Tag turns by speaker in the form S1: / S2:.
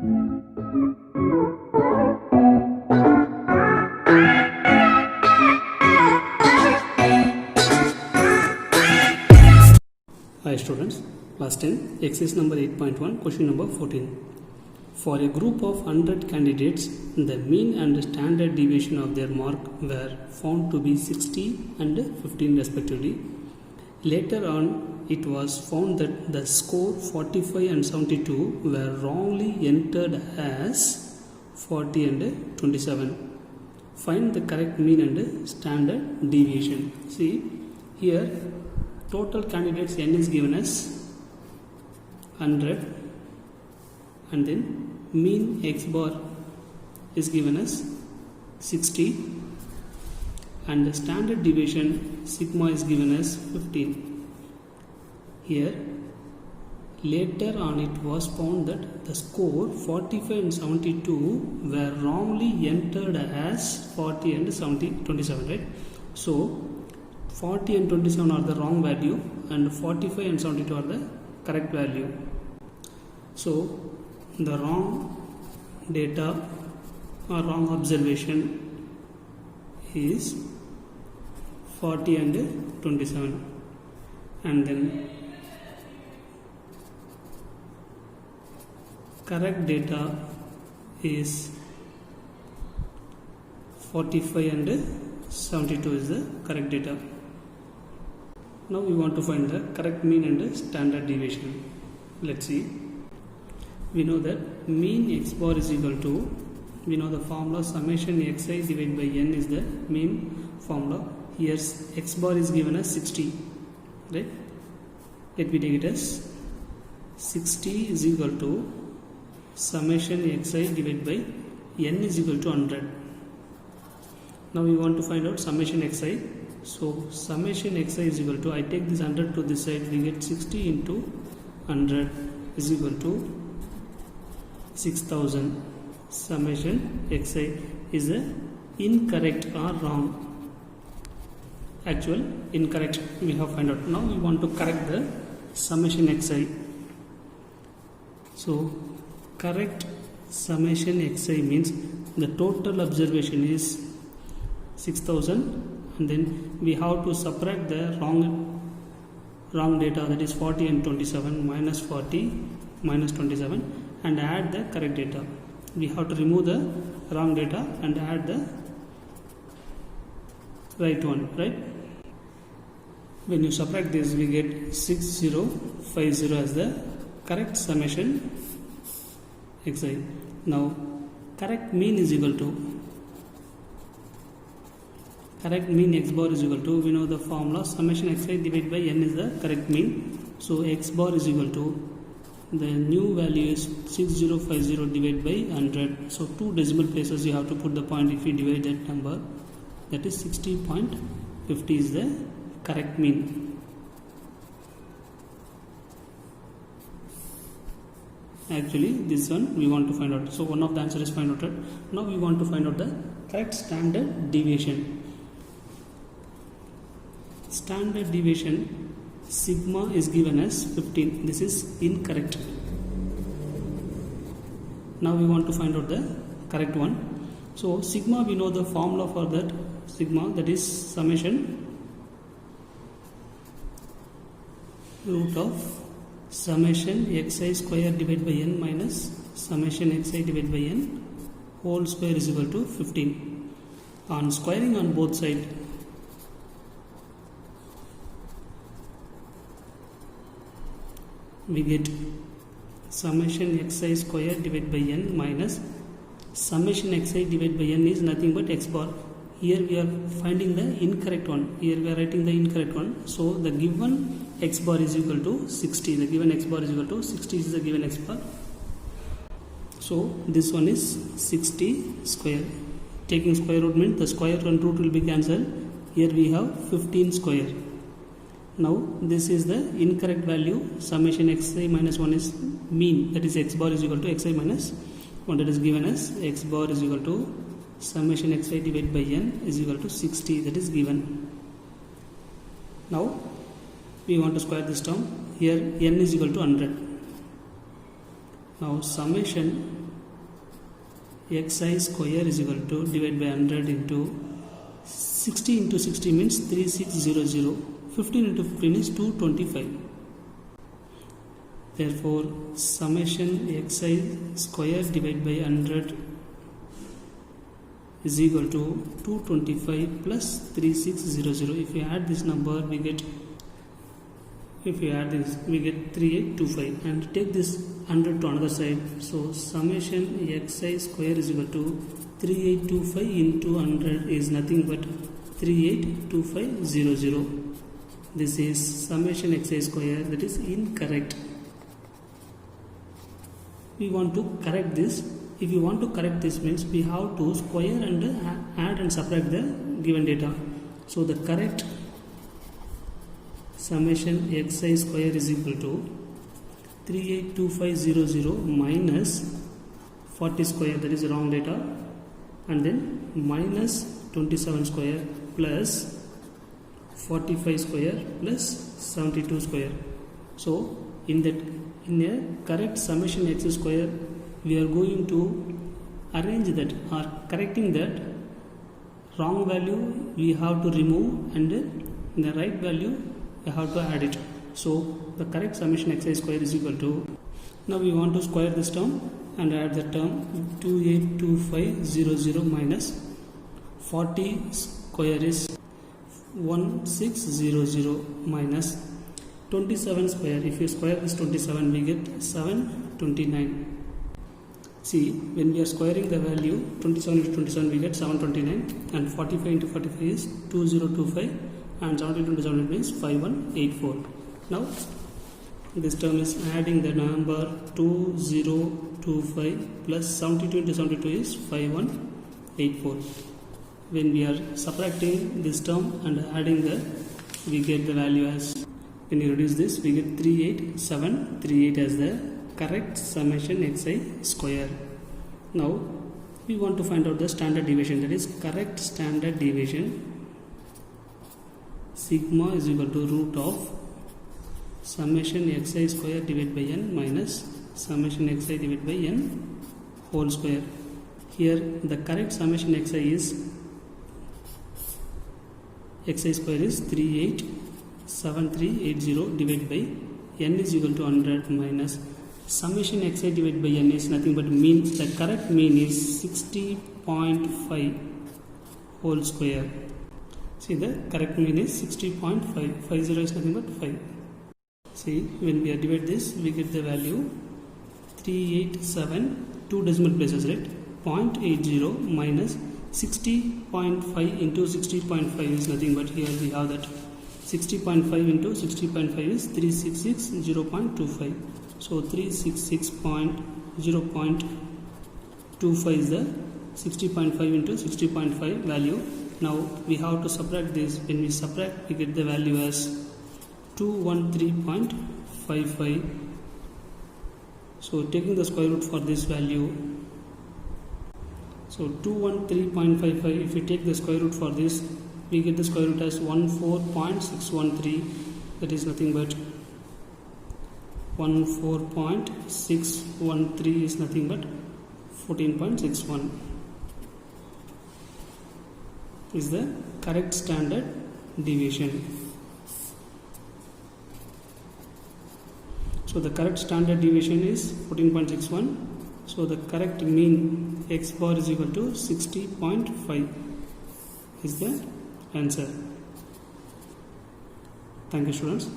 S1: Hi students, class 10, exercise number 8.1, question number 14. For a group of 100 candidates, the mean and standard deviation of their mark were found to be 60 and 15 respectively. Later on, it was found that the score 45 and 72 were wrongly entered as 40 and 27. Find the correct mean and standard deviation. See, here total candidates n is given as 100 and then mean x bar is given as 60 and the standard deviation sigma is given as 15. Here later on it was found that the score 45 and 72 were wrongly entered as 40 and 27, right? So 40 and 27 are the wrong value and 45 and 72 are the correct value. So the wrong data or wrong observation is 40 and 27, and then correct data is 45 and 72 is the correct data. Now we want to find the correct mean and standard deviation. Let's see. We know that mean x bar is equal to, we know the formula summation xi divided by n is the mean formula. Here x bar is given as 60, right? Let me take it as 60 is equal to summation xi divided by n is equal to 100. Now we want to find out summation xi. So summation xi is equal to, I take this 100 to this side, we get 60 into 100 is equal to 6000. Summation xi is a incorrect or wrong. Actual incorrect we have found out. Now we want to correct the summation xi. So correct summation xi means the total observation is 6000, and then we have to subtract the wrong data, that is 40 and 27, minus 40 minus 27, and add the correct data. We have to remove the wrong data and add the right one, right? When you subtract this, we get 6050 as the correct summation xi. Now correct mean is equal to, correct mean x bar is equal to, we know the formula summation xi divided by n is the correct mean. So x bar is equal to, the new value is 6050 divided by 100. So two decimal places you have to put the point. If you divide that number, that is 60.50 is the correct mean. Actually this one we want to find out. So one of the answer is found out. Now we want to find out the correct standard deviation. Standard deviation sigma is given as 15. This is incorrect. Now we want to find out the correct one. So sigma, we know the formula for that sigma, that is summation root of summation xi square divided by n minus summation xi divided by n whole square is equal to 15. On squaring on both sides, we get summation xi square divided by n minus summation xi divided by n is nothing but x bar. Here we are finding the incorrect one. Here we are writing the incorrect one. So the given x bar is equal to 60. The given x bar is equal to 60 is the given x bar. So this one is 60 square. Taking square root means the square and root will be cancelled. Here we have 15 square. Now this is the incorrect value. Summation xi minus 1 is mean, that is x bar is equal to xi minus 1, that is given as x bar is equal to summation xi divided by n is equal to 60, that is given. Now we want to square this term. Here n is equal to 100. Now summation xi square is equal to divide by 100 into 60 into 60 means 3600. 15 into 15 is 225. Therefore, summation xi square divided by 100 is equal to 225 plus 3600. If we add this number, we get 3825, and take this 100 to another side. So summation xi square is equal to 3825 into 100 is nothing but 382500. This is summation xi square, that is incorrect. We want to correct this. If you want to correct this means we have to square and add and subtract the given data. So the correct summation xi square is equal to 382500 minus 40 square, that is wrong data, and then minus 27 square plus 45 square plus 72 square. So in a correct summation x square, we are going to arrange that or correcting that wrong value we have to remove, and the right value we have to add it. So the correct summation xi square is equal to, now we want to square this term and add the term 282500 minus 40 square is 1600 minus 27 square. If you square this 27, we get 729. See, when we are squaring the value 27 into 27, we get 729, and 45 into 45 is 2025, and 70 into 70 means 5184. Now this term is adding the number 2025 plus 72 into 72 is 5184. When we are subtracting this term and adding the, we get the value as, when you reduce this, we get 38738 as the correct summation xi square. Now we want to find out the standard deviation, that is correct standard deviation. Sigma is equal to root of summation xi square divided by n minus summation xi divided by n whole square. Here the correct summation xi square is 387380 divided by n is equal to 100 minus summation xi divided by n is nothing but mean. The correct mean is 60.5 whole square. See, the correct mean is 60.5. 50 is nothing but 5. See, when we divide this, we get the value 387, 2 decimal places, right? 0.80 minus 60.5 into 60.5 is nothing but, here we have that 60.5 into 60.5 is 366.0.25. So 366.0.25 is the 60.5 into 60.5 value. Now we have to subtract this. When we subtract, we get the value as 213.55. So taking the square root for this value, so 213.55, if we take the square root for this, we get the square root as 14.613. that is nothing but 14.613 is nothing but 14.61 is the correct standard deviation. So the correct standard deviation is 14.61. So the correct mean x bar is equal to 60.5 is the answer. Thank you, students.